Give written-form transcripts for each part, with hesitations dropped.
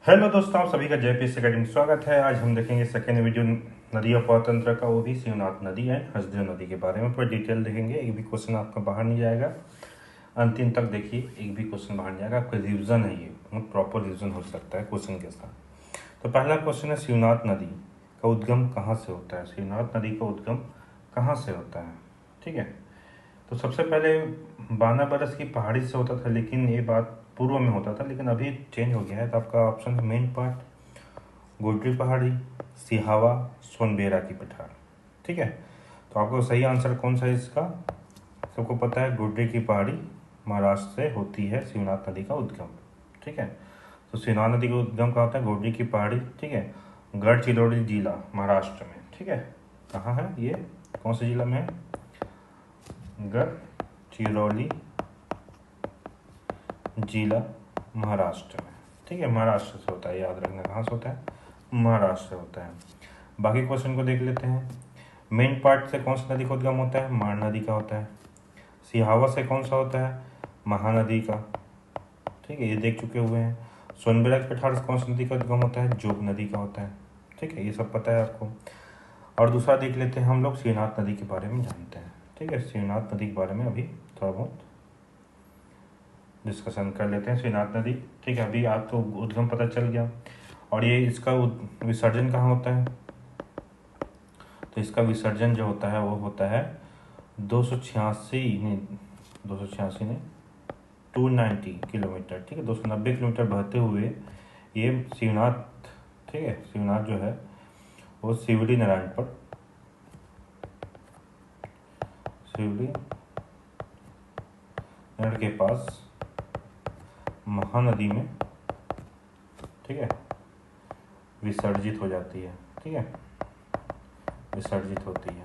Hello दोस्तों, आप सभी का जेपीएस अकेडमी में स्वागत है। आज हम देखेंगे सेकेंड वीडियो नदी और तंत्र का, वो भी शिवनाथ नदी है हसदेव नदी के बारे में पूरा डिटेल देखेंगे। एक भी क्वेश्चन आपका बाहर नहीं जाएगा, अंतिम तक देखिए, एक भी क्वेश्चन बाहर नहीं जाएगा। आपका रिविजन है, ये बहुत प्रॉपर रिविजन हो सकता है क्वेश्चन के साथ। तो पहला क्वेश्चन है, शिवनाथ नदी का उद्गम कहाँ से होता है? शिवनाथ नदी का उद्गम कहाँ से होता है? ठीक है, तो सबसे पहले बानाबरस की पहाड़ी से होता था, लेकिन ये बात पूर्व में होता था, लेकिन अभी चेंज हो गया है। तो आपका ऑप्शन है मेन पार्ट गोडरी पहाड़ी, सिहावा, सोनबेरा की पठार। ठीक है, तो आपको सही आंसर कौन सा है इसका? सबको पता है गोडरी की पहाड़ी महाराष्ट्र से होती है शिवनाथ नदी का उद्गम। ठीक है, तो शिवनाथ नदी का उद्गम कहाँ होता है? गोडरी की पहाड़ी। ठीक है, गढ़चिरौली जिला महाराष्ट्र में। ठीक है, कहाँ है ये, कौन से जिला में है? गढ़चिरौली जिला महाराष्ट्र में। ठीक है, महाराष्ट्र से होता है, याद रखना कहाँ से होता है, महाराष्ट्र से होता है। बाकी क्वेश्चन को देख लेते हैं। मेन पार्ट से कौन सी नदी का उद्गम होता है? माण नदी का होता है। सिहावा से कौन सा होता है? महानदी का। ठीक है, ये देख चुके हुए हैं। सोनबेरा के पठार से कौन सी नदी का उद्गम होता है? जोग नदी का होता है। ठीक है, ये सब पता है आपको। और दूसरा देख लेते हैं हम लोग, शिवनाथ नदी के बारे में जानते हैं। ठीक है, शिवनाथ नदी के बारे में अभी थोड़ा बहुत डिस्कशन कर लेते हैं। शिवनाथ नदी, ठीक है, अभी आपको उद्गम पता चल गया। और ये इसका विसर्जन कहाँ होता है? तो इसका विसर्जन जो होता है वो होता है 286 नहीं 290 किलोमीटर। ठीक है, 290 किलोमीटर बहते हुए ये शिवनाथ, ठीक है, शिवनाथ जो है वो शिवड़ी नारायण पर, शिवड़ी नारायण के पास महानदी में, ठीक है, विसर्जित हो जाती है। ठीक है, विसर्जित होती है।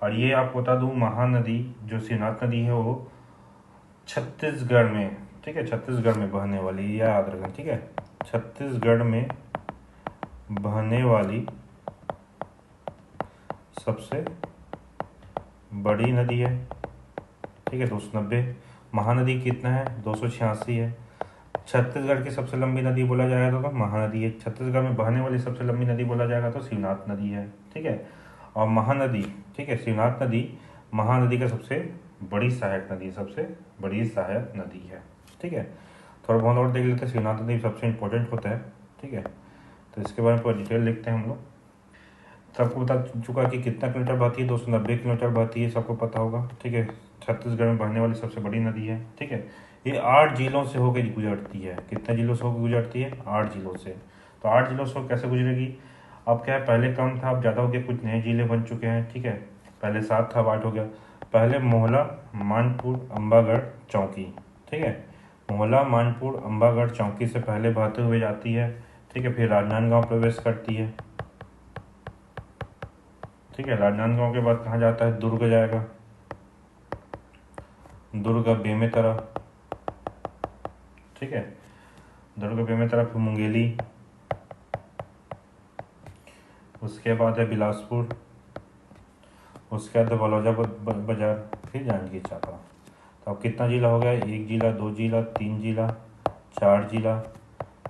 और ये आपको बता दूं, महानदी जो शिवनाथ नदी है वो छत्तीसगढ़ में, ठीक है, छत्तीसगढ़ में बहने वाली, यह याद रखें। ठीक है, छत्तीसगढ़ में बहने वाली सबसे बड़ी नदी है। ठीक है, 290। महानदी कितना है? 286 है। छत्तीसगढ़ की सबसे लंबी नदी बोला जाएगा तो महानदी है। छत्तीसगढ़ में बहने वाली सबसे लंबी नदी बोला जाएगा तो शिवनाथ नदी है। ठीक है, और महानदी, ठीक है, शिवनाथ नदी महानदी का सबसे बड़ी सहायक नदी, सबसे बड़ी सहायक नदी है। ठीक है, थोड़ा बहुत और देख लेते हैं। शिवनाथ नदी सबसे इंपॉर्टेंट होता है। ठीक है, तो इसके बारे में पूरा डिटेल लिखते हैं हम लोग। सबको बता चुका कि कितना किलोमीटर बहती है, 290 किलोमीटर बहती है, सबको पता होगा। ठीक है, छत्तीसगढ़ में बहने वाली सबसे बड़ी नदी है। ठीक है, ये 8 जिलों से होकर गुजरती है। कितने जिलों से होकर गुजरती है? 8 जिलों से। तो 8 जिलों से कैसे गुजरेगी? अब क्या है, पहले कम था, अब ज़्यादा हो गया, कुछ नए जिले बन चुके हैं। ठीक है, पहले 7 था, अब 8 हो गया। पहले मोहला, मानपुर, अम्बागढ़, चौकी। ठीक है, मोहला, मानपुर, अम्बागढ़, चौकी से पहले बहते हुए जाती है। ठीक है, फिर राजनांदगांव प्रवेश करती है। ठीक है, राजनांदगांव के बाद कहाँ जाता है? दुर्ग जाएगा, दुर्ग बेमेतरा। ठीक है, दुर्ग बेमेतरा, फिर मुंगेली, उसके बाद है बिलासपुर, उसके बाद बलौजा बाजार, फिर जांजगीर चांपा। तो अब कितना जिला हो गया? 1 जिला, 2 जिला, 3 जिला, 4 जिला,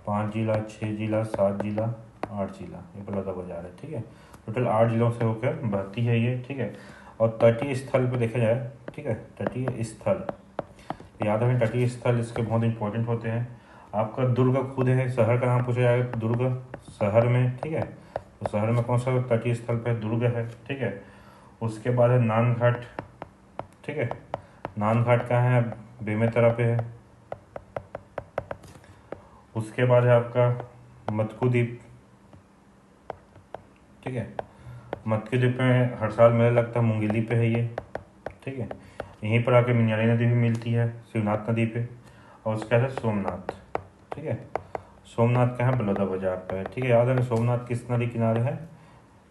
5 जिला, 6 जिला, 7 जिला, 8 जिला, ये बलौदा बाजार है। ठीक है, टोटल 8 जिलों से होकर बहती है ये। ठीक है, और तटीय स्थल पर देखा जाए, ठीक है, तटीय स्थल याद रखें, तटीय स्थल इसके बहुत इंपॉर्टेंट होते हैं। आपका दुर्ग खुद है, शहर का नाम पूछा जाएगा, दुर्ग शहर में। ठीक है, तो शहर में कौन सा तटीय स्थल पे दुर्ग है। ठीक है, उसके बाद है नानघाट। ठीक है, नानघाट कहाँ है? बेमेतरा पे है। उसके बाद है आपका मतकू द्वीप। ठीक है, मतकू द्वीप में हर साल मेला लगता है, मुंगेली पे है ये। ठीक है, यहीं पर आके मिनियाली नदी भी मिलती है शिवनाथ नदी पे। और उसके बाद है सोमनाथ। ठीक है, सोमनाथ कहाँ है? बलौदा बाजार पे है। ठीक है, याद है सोमनाथ किस नदी किनारे है?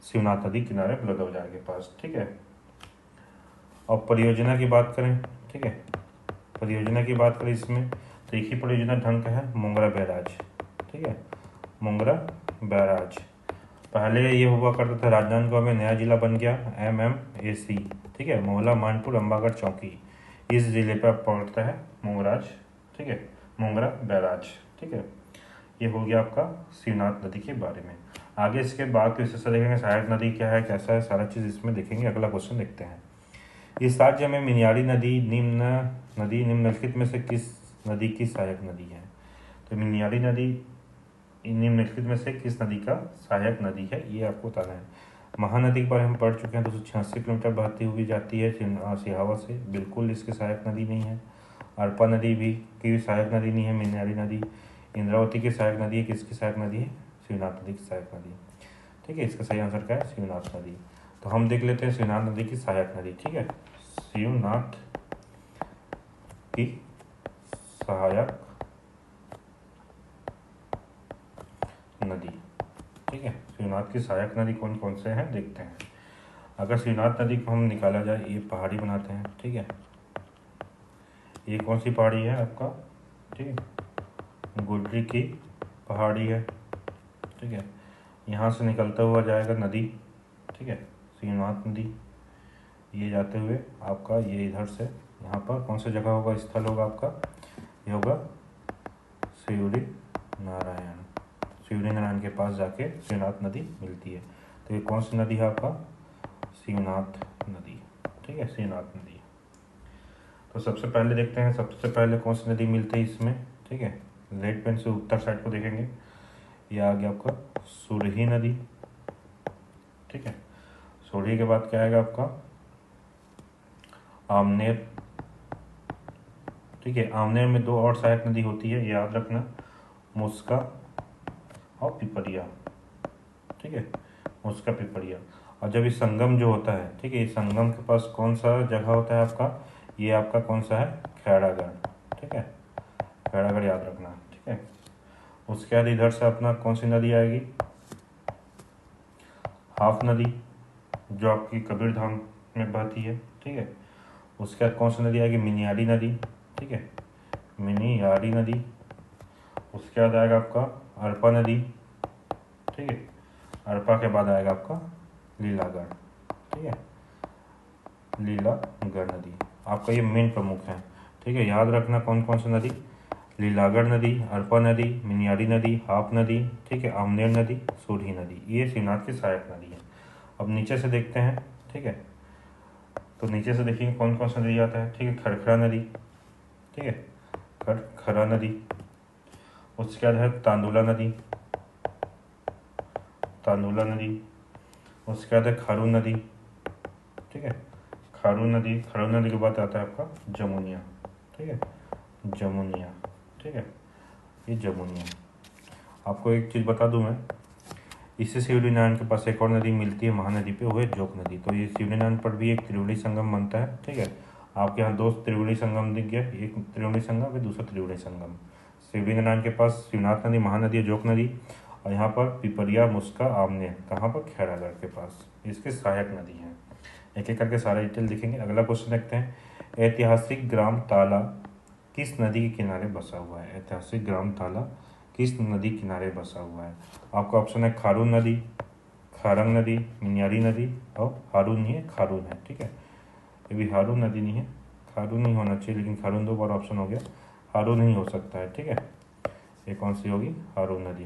शिवनाथ नदी किनारे, बलौदा बाजार के पास। ठीक है, और परियोजना की बात करें, ठीक है, परियोजना की बात करें इसमें, तो एक ही परियोजना ढंग का है, मोंगरा बैराज। ठीक है, मोंगरा बैराज। पहले ये हुआ करता था, राजनांदगांव में नया जिला बन गया, MMAC। ठीक है, मोहला, मानपुर, अम्बागढ़, चौकी, इस जिले पर पड़ता है मोंगराज। ठीक है, मोंगरा बैराज। ठीक है, ये हो गया आपका शिवनाथ नदी के बारे में। आगे इसके बाद तो इससे देखेंगे सहायक नदी क्या है, कैसा है, सारा चीज़ इसमें देखेंगे। अगला क्वेश्चन देखते हैं। इस राज्य में मिनियारी नदी निम्नलिखित में से किस नदी की सहायक नदी है? तो मिनियारी नदी निम्नलिखित में से किस नदी का सहायक नदी है, ये आपको बताना है। महानदी के बारे में हम पढ़ चुके हैं, 286 किलोमीटर बहती हुई जाती है सिहावा से, बिल्कुल इसकी सहायक नदी नहीं है। अरपा नदी भी की सहायक नदी नहीं है मिनियारी नदी। इंद्रावती की सहायक नदी है, किसकी सहायक नदी है? शिवनाथ नदी की सहायक नदी। ठीक है, इसका सही आंसर क्या है? शिवनाथ नदी। तो हम देख लेते हैं शिवनाथ नदी की सहायक नदी। ठीक है, शिवनाथ की सहायक नदी। ठीक है, शिवनाथ की सहायक नदी कौन कौन से हैं देखते हैं। अगर शिवनाथ नदी को हम निकाला जाए, ये पहाड़ी बनाते हैं। ठीक है, ये कौन सी पहाड़ी है आपका? ठीक है, गुडरी की पहाड़ी है। ठीक है, यहाँ से निकलता हुआ जाएगा नदी। ठीक है, शिवनाथ नदी, ये जाते हुए आपका ये इधर से यहाँ पर कौन सा जगह होगा, स्थल होगा आपका, ये होगा शिवरी नारायण। शिवरी नारायण के पास जाके शिवनाथ नदी मिलती है। तो ये कौन सी नदी है आपका? शिवनाथ नदी। ठीक है, शिवनाथ नदी। तो सबसे पहले देखते हैं, सबसे पहले कौन सी नदी मिलती है इसमें। ठीक है, रेड पेन से उत्तर साइड को देखेंगे, ये आ गया आपका सुरही नदी। ठीक है, सुरही के बाद क्या आएगा आपका? आमनेर। ठीक है, आमनेर में दो और सहायक नदी होती है, याद रखना, मुस्का और पिपरिया। ठीक है, मुस्का पिपरिया। और जब ये संगम जो होता है, ठीक है, ये संगम के पास कौन सा जगह होता है आपका? ये आपका कौन सा है? खैरागढ़। ठीक है, खैरागढ़ याद रखना। ठीक है, उसके बाद इधर से अपना कौन सी नदी आएगी? हाफ नदी, जो आपकी कबीरधाम में बहती है। ठीक है, उसके बाद कौन सी नदी आएगी? मिनियारी नदी। ठीक है, मिनियारी नदी। उसके बाद आएगा आपका अरपा नदी। ठीक है, अरपा के बाद आएगा आपका लीलागढ़। ठीक है, लीलागढ़ नदी आपका ये मेन प्रमुख है। ठीक है, याद रखना कौन कौन सी नदी? लीलागढ़ नदी, अरपा नदी, मिनियारी नदी, हाप नदी। ठीक है, आमनेर नदी, सूढ़ी नदी, ये शिवनाथ की सहायक नदी है। अब नीचे से देखते हैं। ठीक है, तो नीचे से देखिए कौन कौन सा नदी आता है। ठीक है, खरखरा नदी। ठीक है, खरखरा नदी। उसके बाद है तांदुला नदी, तांदुला नदी। उसके बाद है खारून नदी। ठीक है, खारून नदी। खारून नदी के बाद आता है आपका जमुनिया। ठीक है, जमुनिया। ठीक है, ये जमुनिया। आपको एक चीज़ बता दूं मैं, इससे शिवली नारायण के पास एक और नदी मिलती है महानदी पे, वो है जोक नदी। तो ये शिवली नारायण पर भी एक त्रिवेणी संगम बनता है। ठीक है, आपके यहाँ दो त्रिवेणी संगम दिख गया, एक त्रिवेणी संगम फिर दूसरा त्रिवेणी संगम। शिवली नारायण के पास शिवनाथ नदी, महानदी, जोक नदी, और यहाँ पर पिपरिया, मुस्का, आमने, कहाँ पर? खैरागढ़ के पास, इसके सहायक नदी हैं। एक एक करके सारा डिटेल देखेंगे। अगला क्वेश्चन देखते हैं। ऐतिहासिक ग्राम ताला किस नदी के किनारे बसा हुआ है? ऐतिहासिक ग्राम ताला किस नदी किनारे बसा हुआ है? आपका ऑप्शन है खारून नदी, खारंग नदी, मिनियारी नदी, और हारून नहीं है, खारून है। ठीक है, ये भी हारून नदी नहीं है, खारून नहीं होना चाहिए, लेकिन खारून दो बार ऑप्शन हो गया, हारून नहीं हो सकता है। ठीक है, ये कौन सी होगी? हारून नदी।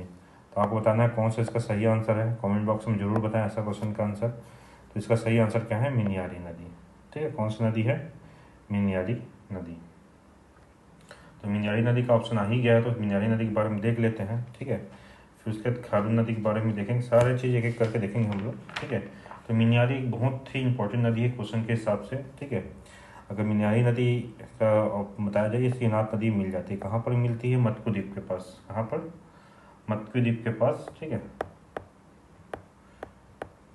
तो आपको बताना है कौन सा इसका सही आंसर है, कमेंट बॉक्स में जरूर बताएं ऐसा क्वेश्चन का आंसर। तो इसका सही आंसर क्या है? मिनियारी नदी। ठीक है, कौन सी नदी है? मिनियारी नदी। तो मिनियारी नदी का ऑप्शन आ ही गया है, तो मिनियारी नदी के बारे में देख लेते हैं। ठीक है, फिर उसके बाद खारून नदी के बारे में देखेंगे, सारे चीज़ एक एक करके देखेंगे हम लोग। ठीक है, तो मिनियारी एक बहुत ही इंपॉर्टेंट नदी है क्वेश्चन के हिसाब से। ठीक है, अगर मिनियारी नदी का बताया जाए, ये शिवनाथ नदी मिल जाती है, कहाँ पर मिलती है? मटकू द्वीप के पास। कहाँ पर? मटकू द्वीप के पास। ठीक है,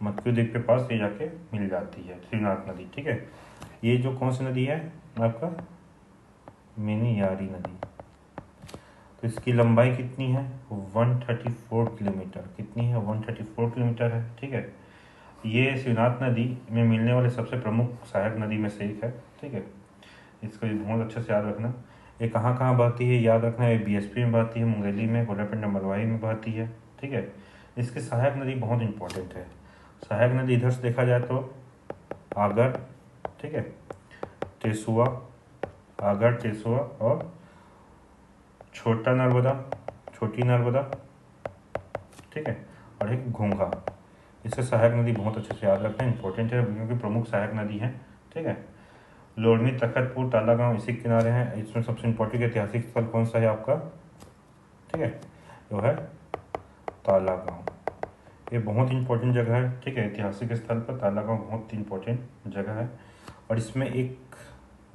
मटकू द्वीप के पास ये जाके मिल जाती है शिवनाथ नदी। ठीक है, ये जो कौन सी नदी है आपका? मिनियारी नदी। तो इसकी लंबाई कितनी है? 134 किलोमीटर। कितनी है? 134 किलोमीटर है। ठीक है, ये शिवनाथ नदी में मिलने वाले सबसे प्रमुख सहायक नदी में से एक है। ठीक है, इसको भी बहुत अच्छे से याद रखना। ये कहाँ कहाँ बहती है याद रखना, ये बीएसपी में बहती है, मुंगेली में, गोलापिंड मलवाई में बहती है। ठीक है, इसकी सहायक नदी बहुत इंपॉर्टेंट है। सहायक नदी इधर से देखा जाए तो आगर, ठीक है, टेसुआ, आगर, टेसुआ और छोटा नर्मदा, छोटी नर्मदा, ठीक है, और एक घोंघा। इससे सहायक नदी बहुत अच्छे से याद रखना इंपॉर्टेंट है क्योंकि प्रमुख सहायक नदी है, ठीक है। लोरमी, तखतपुर, तालागांव इसी के किनारे हैं। इसमें सबसे इम्पोर्टेंट ऐतिहासिक स्थल कौन सा है आपका, ठीक है, जो है तालागांव। ये बहुत इंपॉर्टेंट जगह है, ठीक है, ऐतिहासिक स्थल पर तालागांव बहुत इंपॉर्टेंट जगह है। और इसमें एक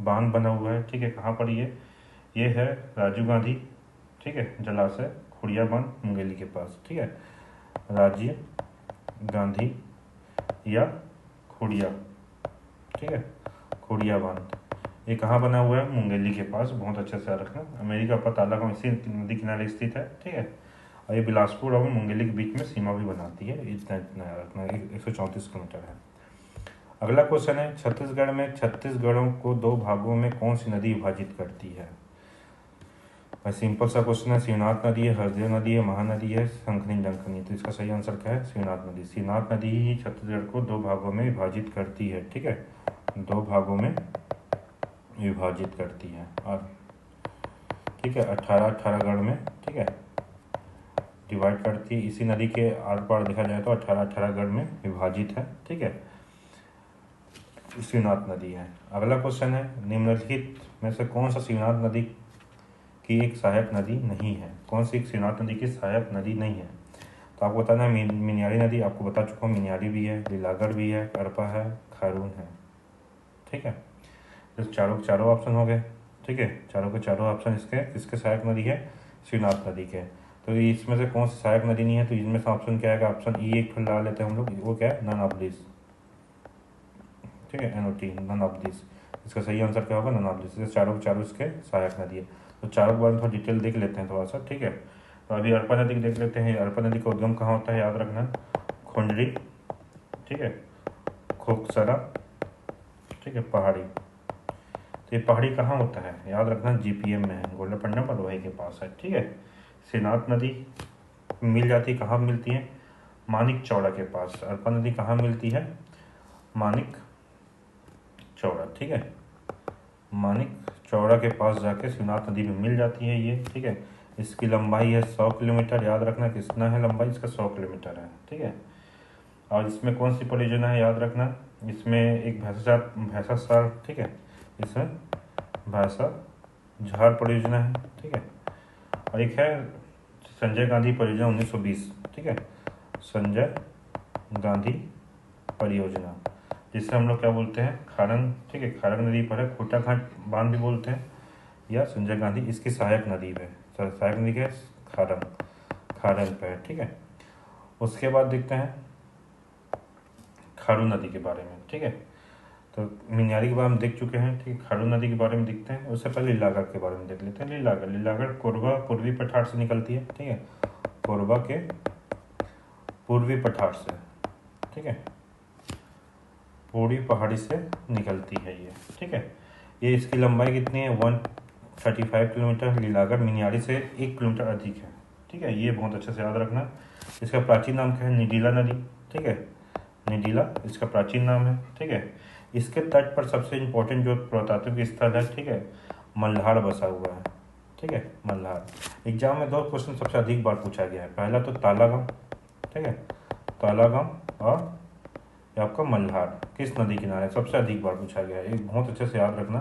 बांध बना हुआ है, ठीक है, कहाँ पर ये है राजीव गांधी, ठीक है, जलाशय खुड़िया बांध मुंगेली के पास, ठीक है, राजीव गांधी या खुड़िया, ठीक है, खुड़िया बांध, ये कहाँ बना हुआ है, मुंगेली के पास। बहुत अच्छे से याद रखना। अमेरिका पर तालागांव इसी नदी किनारे स्थित है, ठीक है, और ये बिलासपुर और मुंगेली के बीच में सीमा भी बनाती है। इतना इतना याद रखना, 134 किलोमीटर है। अगला क्वेश्चन है, छत्तीसगढ़ में छत्तीसगढ़ों को दो भागों में कौन सी नदी विभाजित करती है। सिंपल सा क्वेश्चन है। शिवनाथ नदी है, हरदेव नदी है, महानदी है, शंखनी डंखनी। तो इसका सही आंसर क्या है, शिवनाथ नदी। शिवनाथ नदी ही छत्तीसगढ़ को दो भागों में विभाजित करती है, ठीक है, दो भागों में विभाजित करती है। और ठीक है, 18 गढ़ में, ठीक है, डिवाइड करती है। इसी नदी के आर पार देखा जाए तो 18 गढ़ में विभाजित है, ठीक है, शिवनाथ नदी है। अगला क्वेश्चन है, निम्नलिखित में से कौन सा शिवनाथ नदी की एक सहायक नदी नहीं है। कौन सी शिवनाथ नदी की सहायक नदी नहीं है, तो आपको बताना है। मिनियारी नदी आपको बता चुका हूँ, मिनियारी भी है, लीलागढ़ भी है, करपा है, खारून है, ठीक है। तो चारों ऑप्शन हो गए, ठीक है, चारों के चारों ऑप्शन इसके सहायक नदी है, शिवनाथ नदी के। तो इसमें से कौन सी सहायक नदी नहीं है, तो इसमें से ऑप्शन क्या आएगा, ऑप्शन ई एक फिर ला लेते हैं हम लोग, वो क्या है, नन ऑफ दिस, ठीक है, NOT, नन ऑफ दिस। इसका सही आंसर क्या होगा, नन ऑफ दिस। चारों के चारों इसके सहायक नदी है। तो चारों के बारे में थोड़ा डिटेल देख लेते हैं थोड़ा सा, ठीक है। तो अभी अरपा नदी देख लेते हैं। अरपा नदी का उद्गम कहाँ होता है, याद रखना, खुंडरी, ठीक है, खोकसरा, ठीक है, पहाड़ी। तो ये पहाड़ी कहाँ होता है, याद रखना, GPM में है, गोल्डापट्टनम बलुआही के पास है, ठीक है। शिवनाथ नदी मिल जाती है, कहाँ मिलती है, मानिक चौड़ा के पास। अरपा नदी कहाँ मिलती है, मानिक चौड़ा, ठीक है, मानिक चौड़ा के पास जाके शिवनाथ नदी में मिल जाती है ये, ठीक है। इसकी लंबाई है 100 किलोमीटर, याद रखना कितना है लंबाई इसका, 100 किलोमीटर है, ठीक है। और इसमें कौन सी परियोजना है, याद रखना, इसमें एक भैंसा सार, ठीक है, इसमें भैंसा झार परियोजना है, ठीक है। और एक है संजय गांधी परियोजना 1920, ठीक है, संजय गांधी परियोजना, जिससे हम लोग क्या बोलते हैं, खारंग, ठीक है, खारंग नदी पर है, खूटाघाट बांध भी बोलते हैं, या संजय गांधी इसकी सहायक नदी है। सहायक नदी के खारंग पे है, ठीक है। उसके बाद देखते हैं खारून नदी के बारे में, ठीक है। तो मिनियारी के बारे में देख चुके हैं, ठीक है, खारून नदी के बारे में देखते हैं। उससे पहले लीलागढ़ के बारे में देख लेते हैं। लीलागढ़ कोरबा पूर्वी पठार से निकलती है, ठीक है, कोरबा के पूर्वी पठार से, ठीक है, पूर्वी पहाड़ी से निकलती है ये, ठीक है। ये इसकी लंबाई कितनी है, 135 किलोमीटर। लीलागढ़ मिनियारी से 1 किलोमीटर अधिक है, ठीक है। ये बहुत अच्छे से याद रखना। इसका प्राचीन नाम क्या है, निडीला नदी, ठीक है, निडीला इसका प्राचीन नाम है, ठीक है। इसके तट पर सबसे इम्पोर्टेंट जो पुरातात्विक स्थल है, ठीक है, मल्हार बसा हुआ है, ठीक है, मल्हार। एग्जाम में 2 क्वेश्चन सबसे अधिक बार पूछा गया है। पहला तो तालागांव, ठीक है, तालागांव और आपका मल्हार किस नदी किनारे सबसे अधिक बार पूछा गया है। एक बहुत अच्छे से याद रखना।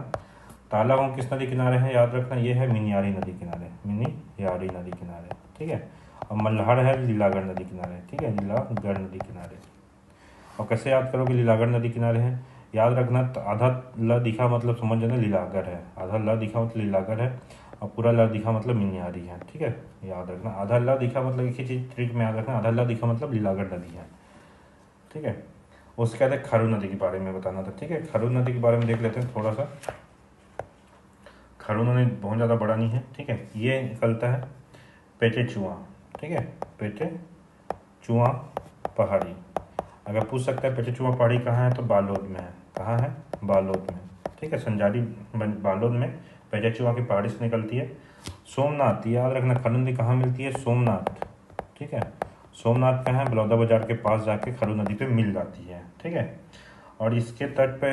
तालागांव किस नदी किनारे है, याद रखना, ये है मिनियारी नदी किनारे, मिनियारी नदी किनारे, ठीक है। और मल्हार है लीलागढ़ नदी किनारे, ठीक है, लीलागढ़ नदी किनारे। और कैसे याद करोगे, लीलागढ़ नदी किनारे है, याद रखना, तो आधा ल दिखा मतलब समझ जाना लीलागढ़ है, आधा ल दिखा मतलब लीलागढ़ है, और पूरा ल दिखा मतलब मिनियारी है, ठीक है, याद रखना। आधा ल दिखा मतलब एक ही चीज़ ट्रिक में याद रखना, आधा ल दिखा मतलब लीलागढ़ नदी है, ठीक है। उसके बाद खारून नदी के बारे में बताना था, ठीक है। खारून नदी के बारे में देख लेते हैं थोड़ा सा। खारून नदी बहुत ज़्यादा बड़ा नहीं है, ठीक है। ये निकलता है पेटेचुआ, ठीक है, पेटेचुआ पहाड़ी। अगर पूछ सकता है पेटेचुआ पहाड़ी कहाँ है, तो बालोद में है। कहाँ है, बालोद में, ठीक है, संजारी बालोद में पेटेचुआ की पहाड़ी से निकलती है। सोमनाथ, याद रखना, खारून नदी कहाँ मिलती है, सोमनाथ, ठीक है, सोमनाथ कहाँ है, बलौदा बाजार के पास जाके खारून नदी पे मिल जाती है, ठीक है। और इसके तट पे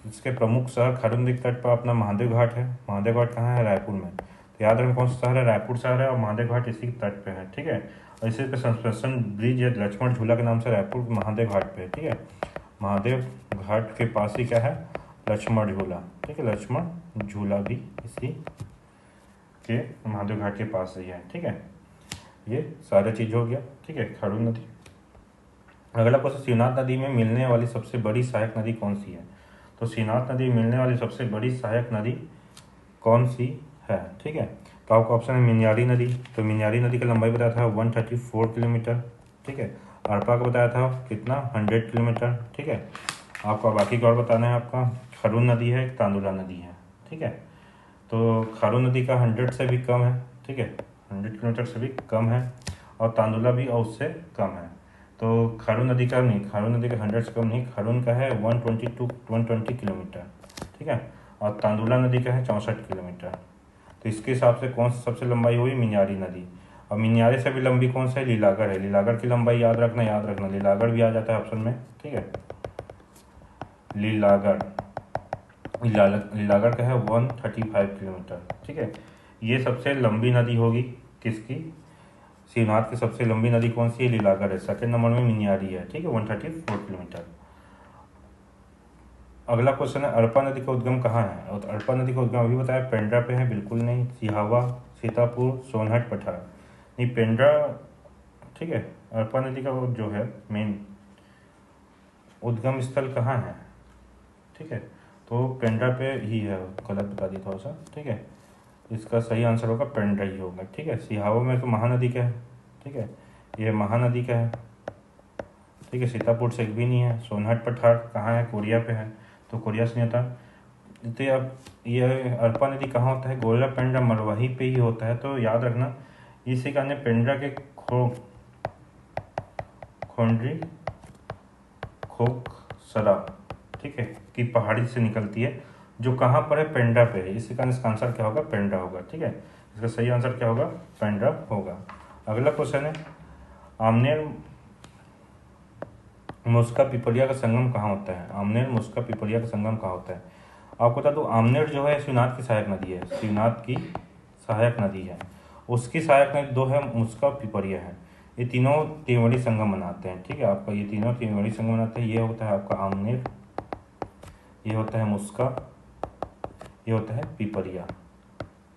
इसके प्रमुख शहर खारून नदी के तट पर अपना महादेव घाट है। महादेव घाट कहाँ है, रायपुर में। याद रखें कौन सा शहर है, रायपुर शहर है और महादेव घाट इसी के तट पे है, ठीक है। और इसी पे सस्पेंशन ब्रिज है लक्ष्मण झूला के नाम से रायपुर महादेव घाट पे है, ठीक है। महादेव घाट के पास ही क्या है, लक्ष्मण झूला, ठीक है। लक्ष्मण झूला भी इसी के महादेव घाट के पास ही है, ठीक है। ये सारा चीज़ हो गया, ठीक है, खारून नदी। अगला क्वेश्चन, शिवनाथ नदी में मिलने वाली सबसे बड़ी सहायक नदी कौन सी है? तो शिवनाथ नदी में मिलने वाली सबसे बड़ी सहायक नदी कौन सी है, ठीक है। तो आपका ऑप्शन है मिन्यारी नदी। तो मिन्यारी नदी की लंबाई बताया था 134 किलोमीटर, ठीक है। अरपा का बताया था कितना, 100 किलोमीटर, ठीक है। आपका बाकी का और बताना है, आपका खारून नदी है, तांदुला नदी है, ठीक है। तो खारून नदी का 100 से भी कम है, ठीक है, 100 किलोमीटर से भी कम है, और तांदुला भी और उससे कम है। तो खारून नदी का नहीं, खारून नदी का 100 से कम नहीं, खारून का है 120 किलोमीटर, ठीक है। और तांदुला नदी का है 64 किलोमीटर। तो इसके हिसाब से कौन सी सबसे लंबाई हुई, मिन्यारी नदी। और मिन्यारी से भी लंबी कौन सा है, लीलागढ़ है। लीलागढ़ की लंबाई याद रखना, लीलागढ़ भी आ जाता है ऑप्शन में, ठीक है। लीलागढ़ लीलागढ़ का है 135 किलोमीटर, ठीक है। ये सबसे लंबी नदी होगी किसकी, शिवनाथ की सबसे लंबी नदी कौन सी है, लीलागढ़ है। सेकंड नंबर में मिन्यारी है, ठीक है, 134 किलोमीटर। अगला क्वेश्चन है, अरपा नदी का उद्गम कहाँ है? और अरपा नदी का उद्गम अभी बताया, पेंड्रा पे है, बिल्कुल नहीं। सिहावा, सीतापुर, सोनहट, पठार, नहीं पेंड्रा, ठीक है। अरपा नदी का वो जो है मेन उद्गम स्थल कहाँ है, ठीक है। तो पेंड्रा पे ही है, गलत बता दी थोड़ा सा, ठीक है। इसका सही आंसर होगा पेंड्रा ही होगा, ठीक है। सिहावा में तो महानदी का है, ठीक है, ये महानदी का है, ठीक है। सीतापुर से एक भी नहीं है। सोनहट पठार कहाँ है, कोरिया पे है, तो कोरिया से नहीं होता। तो अब ये अरपा नदी कहाँ होता है, गोला पेंड्रा मरवाही पे ही होता है। तो याद रखना, इसी कारण पेंड्रा के खोंडरी खोकसरा, ठीक है, की पहाड़ी से निकलती है, जो कहाँ पर है, पेंड्रा पे है। इसी कारण इसका आंसर क्या होगा, पेंड्रा होगा, ठीक है। इसका सही आंसर क्या होगा, पेंड्रा होगा। अगला क्वेश्चन है, आमनेर मुस्का पिपलिया का संगम कहाँ होता है? आमनेर मुस्का पिपलिया का संगम कहाँ होता है? आपको बता दूं, आमनेर जो है शिवनाथ की सहायक नदी है, शिवनाथ की सहायक नदी है। उसकी सहायक नदी दो है, मुस्का पिपलिया है। ये तीनों त्रिवेणी संगम बनाते हैं, ठीक है। आपका ये तीनों त्रिवेणी संगम बनाते हैं। ये होता है आपका आमनेर, ये होता है मुस्का, ये होता है पिपलिया,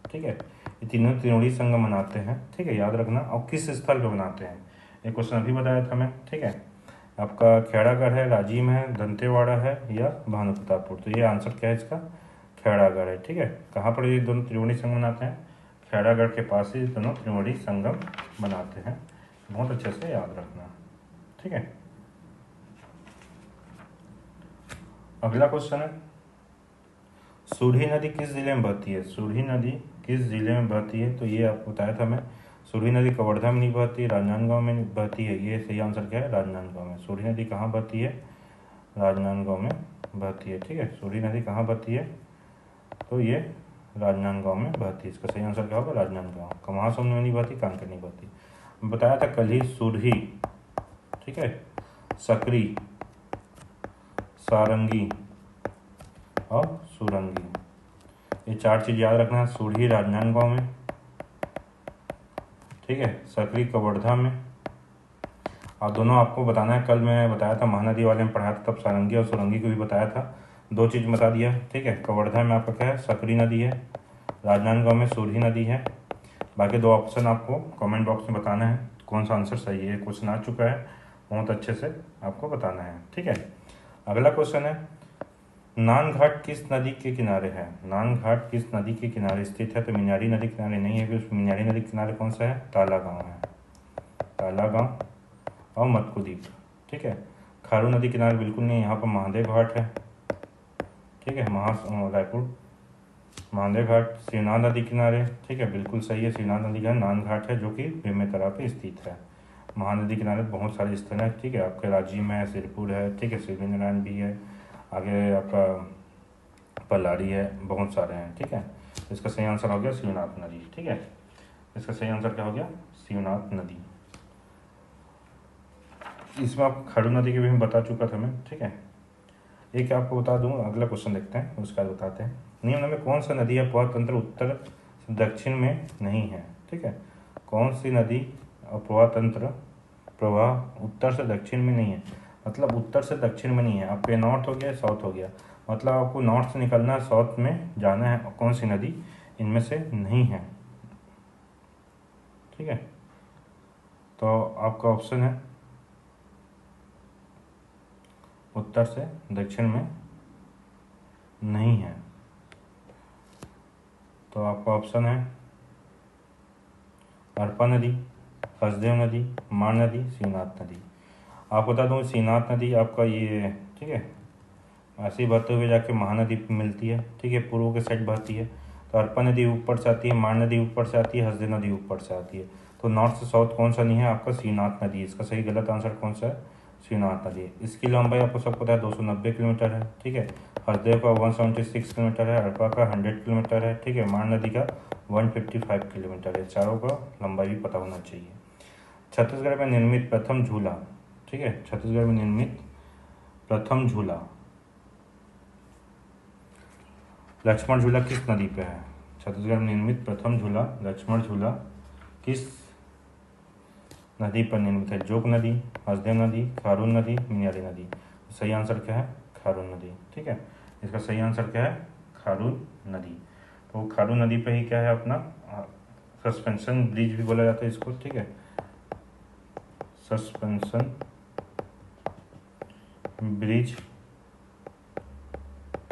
ठीक है। ये तीनों त्रिवेणी संगम बनाते हैं, ठीक है, याद रखना। और किस स्थल पर बनाते हैं, ये क्वेश्चन अभी बताया था मैं, ठीक है। आपका खेड़ागढ़ है, राजिम है, दंतेवाड़ा है, या भानु प्रतापपुर। तो ये आंसर क्या है इसका, खेड़ागढ़ है, ठीक है। कहाँ पर ये दोनों त्रिवेणी संगम बनाते हैं, खेड़ागढ़ के पास ही दोनों त्रिवेणी संगम बनाते हैं। बहुत अच्छे से याद रखना, ठीक है। अगला क्वेश्चन है, सूढ़ी नदी किस जिले में बहती है? सूढ़ी नदी किस जिले में बहती है? तो ये आपको बताया था मैं, सूढ़ी नदी कवर्धा में नहीं बहती, राजनांदगांव में बहती है। ये सही आंसर क्या है, राजनांदगांव में। सूढ़ी नदी कहाँ बहती है, राजनांदगांव में बहती है, ठीक है। सूढ़ी नदी कहाँ बहती है, तो ये राजनांदगांव में बहती है। इसका सही आंसर क्या होगा, राजनांदगांव। महासमुंद में नहीं बहती, कांकेर नहीं बहती। बताया था कल ही, सूढ़ी, ठीक है, सकरी, सारंगी और सुरंगी, ये चार चीज़ याद रखना। सूढ़ी राजनांदगांव में, ठीक है, सकरी कवर्धा में, और दोनों आपको बताना है। कल मैं बताया था महानदी वाले में पढ़ाया था, तब सारंगी और सुरंगी को भी बताया था। दो चीज़ बता दिया, ठीक है। कवर्धा में आपका क्या है, सकरी नदी है, राजनांदगांव में सूढ़ी नदी है। बाकी दो ऑप्शन आपको कमेंट बॉक्स में बताना है कौन सा आंसर सही है। क्वेश्चन आ चुका है, बहुत अच्छे से आपको बताना है, ठीक है। अगला क्वेश्चन है, नानघाट किस नदी के किनारे है? नानघाट किस नदी के किनारे स्थित है? तो मिन्यारी नदी के किनारे नहीं है, क्योंकि मिन्यारी नदी के किनारे कौन सा है, ताला गांव है, ताला गांव और मटकुद्वीप, ठीक है। खारू नदी किनारे बिल्कुल नहीं, यहाँ पर महादेव घाट है, ठीक है, रायपुर महादेव घाट। शिवनाथ नदी किनारे, ठीक है, बिल्कुल सही है, शिवनाथ नदी का नानघाट है, जो कि बेमेतरा पे स्थित है। महानदी किनारे बहुत सारे स्थल हैं, ठीक है। आपके राजिम है, सिरपुर है, ठीक है, शिवनारायण भी है, आगे आपका पलारी है, बहुत सारे हैं, ठीक है। इसका सही आंसर हो गया शिवनाथ नदी, ठीक है। इसका सही आंसर क्या हो गया, शिवनाथ नदी। इसमें आपको खारू नदी के भी मैं बता चुका था मैं, ठीक है। एक आपको बता दूं, अगला क्वेश्चन देखते हैं, उसका बताते हैं। निम्न में कौन सा नदी या प्रतंत्र उत्तर दक्षिण में नहीं है। ठीक है, कौन सी नदी अपवाह तंत्र प्रवाह उत्तर से दक्षिण में नहीं है, मतलब उत्तर से दक्षिण में नहीं है। आपके नॉर्थ हो गया, साउथ हो गया, मतलब आपको नॉर्थ से निकलना है, साउथ में जाना है। कौन सी नदी इनमें से नहीं है? ठीक है, तो आपका ऑप्शन है उत्तर से दक्षिण में नहीं है, तो आपका ऑप्शन है अरपा नदी, हसदेव नदी, माण नदी, शिवनाथ नदी। आप बता दूँ, शिवनाथ नदी आपका ये, ठीक है, ऐसे ही बहते हुए जाके महानदी मिलती है। ठीक है, पूर्व के साइड बहती है, तो अरपा नदी ऊपर से आती है, माण नदी ऊपर से आती है, हसदेव नदी ऊपर से आती है। तो नॉर्थ से साउथ कौन सा नहीं है? आपका शिवनाथ नदी। इसका सही गलत आंसर कौन सा है? शिवनाथ नदी। इसकी लंबाई आपको सब पता है 290 किलोमीटर है। ठीक है, हसदेव का 176 किलोमीटर है, अरपा का 100 किलोमीटर है। ठीक है, माण नदी का 155 किलोमीटर है। चारों का लंबाई भी पता होना चाहिए। छत्तीसगढ़ में निर्मित प्रथम झूला, ठीक है, छत्तीसगढ़ में निर्मित प्रथम झूला, लक्ष्मण झूला किस नदी पे है? छत्तीसगढ़ में निर्मित प्रथम झूला लक्ष्मण झूला किस नदी पर निर्मित है? जोग नदी, हसदेव नदी, खारून नदी, मियारी नदी। सही आंसर क्या है? खारून नदी। ठीक है, इसका सही आंसर क्या है? खारून नदी। तो खारून नदी पे ही क्या है अपना सस्पेंशन ब्रिज भी बोला जाता है इसको। ठीक है, सस्पेंशन ब्रिज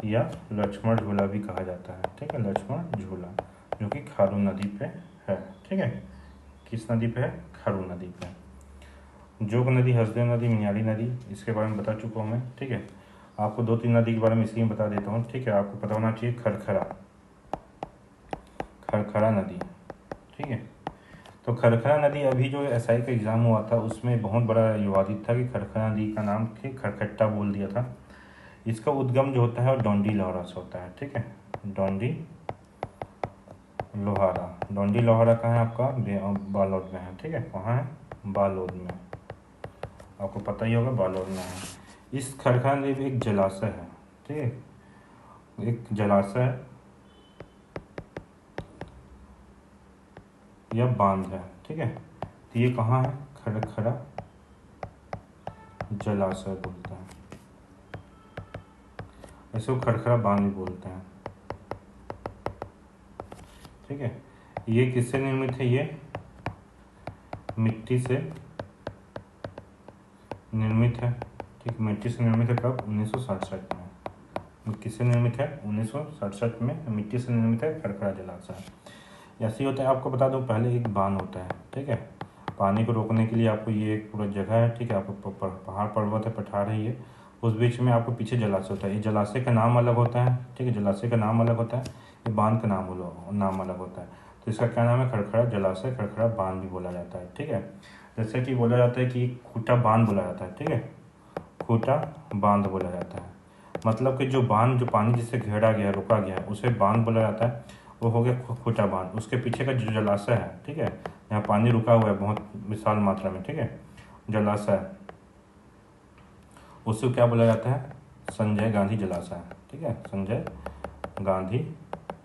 या लक्ष्मण झूला भी कहा जाता है। ठीक है, लक्ष्मण झूला जो कि खारून नदी पे है। ठीक है, किस नदी पे है? खारून नदी पे। जोग नदी, हसदेव नदी, मियारी नदी, इसके बारे में बता चुका हूँ मैं। ठीक है, आपको 2-3 नदी के बारे में इसलिए बता देता हूँ। ठीक है, आपको पता होना चाहिए खरखरा, खरखरा नदी। ठीक है, तो खरखरा नदी अभी जो एसआई का एग्ज़ाम हुआ था उसमें बहुत बड़ा विवादित था कि खरखरा नदी का नाम खरकट्टा बोल दिया था। इसका उद्गम जो होता है वो डोंडी लोहारा से होता है। ठीक है, डोंडी लोहारा। डोंडी लोहारा कहाँ है? आपका बालोद में है। ठीक है, कहाँ है? बालोद में, आपको पता ही होगा बालोद में है। इस खरखरा नदी में एक जलाशय है। ठीक है, एक जलाशय या बांध है। ठीक है, तो ये कहाँ है? खरखरा जलाशय बोलते हैं, इसको खरखरा बांध भी बोलते हैं। ठीक है, ये किससे निर्मित है? ये मिट्टी से निर्मित है। ठीक, मिट्टी से निर्मित है। कब? 1967 में। किससे निर्मित है? 1967 में मिट्टी से निर्मित है खरखरा जलाशय। ऐसे ही होता है, आपको बता दो, पहले एक बांध होता है। ठीक है, पानी को रोकने के लिए आपको ये एक पूरा जगह है। ठीक है, आपको पहाड़ पर्वत है, पठार है ये, उस बीच में आपको पीछे जलाशय होता है। ये जलाशय का नाम अलग होता है। ठीक है, जलाशय का नाम अलग होता है, ये बांध का नाम अलग होता है। तो इसका क्या नाम है? खरखरा जलाशय, खरखरा बांध भी बोला जाता है। ठीक है, जैसे कि बोला जाता है कि खूटा बांध बोला जाता है। ठीक है, खूटा बांध बोला जाता है, मतलब कि जो बांध, जो पानी जिससे घेरा गया, रोका गया है, उसे बांध बोला जाता है। वो हो गया खूटा बांध। उसके पीछे का जो जलाशय है, ठीक है, यहाँ पानी रुका हुआ है बहुत विशाल मात्रा में। ठीक है, जलाशय, उसको क्या बोला जाता है? संजय गांधी जलाशय। ठीक है, संजय गांधी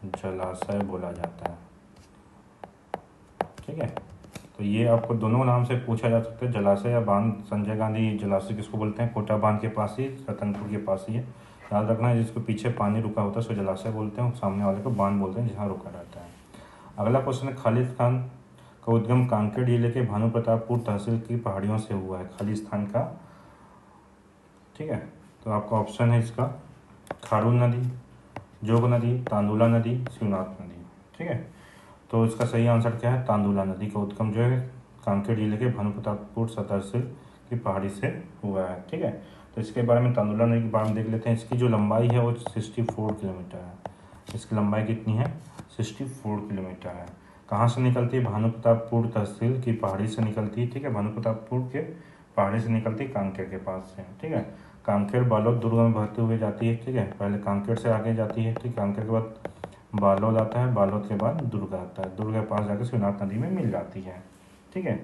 जलाशय बोला जाता है। ठीक है, तो ये आपको दोनों नाम से पूछा जा सकता है, जलाशय या बांध। संजय गांधी जलाशय किसको बोलते हैं? कोटा बांध के पास ही, रतनपुर के पास ही है। याद रखना है, जिसको पीछे पानी रुका होता है उसको जलाशय बोलते हैं, सामने वाले को बांध बोलते हैं जहाँ रुका रहता है। अगला क्वेश्चन है, खालिस्तान का उद्गम कांकेर जिले के भानु प्रतापपुर तहसील की पहाड़ियों से हुआ है। खालिस्तान का, ठीक है, तो आपका ऑप्शन है इसका खारून नदी, जोग नदी, तांदुला नदी, शिवनाथ नदी। ठीक है, तो इसका सही आंसर क्या है? तांदुला नदी का उद्गम जो है कांकेर जिले के भानु प्रतापपुर तहसील की पहाड़ी से हुआ है। ठीक है, तो इसके बारे में, तांदुला नदी के बारे में देख लेते हैं। इसकी जो लंबाई है वो 64 किलोमीटर है। इसकी लंबाई कितनी है? 64 किलोमीटर है। कहाँ से निकलती है? भानु प्रतापपुर तहसील की पहाड़ी से निकलती है। ठीक है, भानु प्रतापपुर के पहाड़ी से निकलती है कांकेर के पास से। ठीक है, कांकेर बालोद दुर्ग में बहते हुए जाती है। ठीक है, पहले कांकेर से आगे जाती है। ठीक, कांकेर के बाद बालोद आता है, बालोद के बाद दुर्ग आता है, दुर्ग के पास जाकर शिवनाथ नदी में मिल जाती है। ठीक है,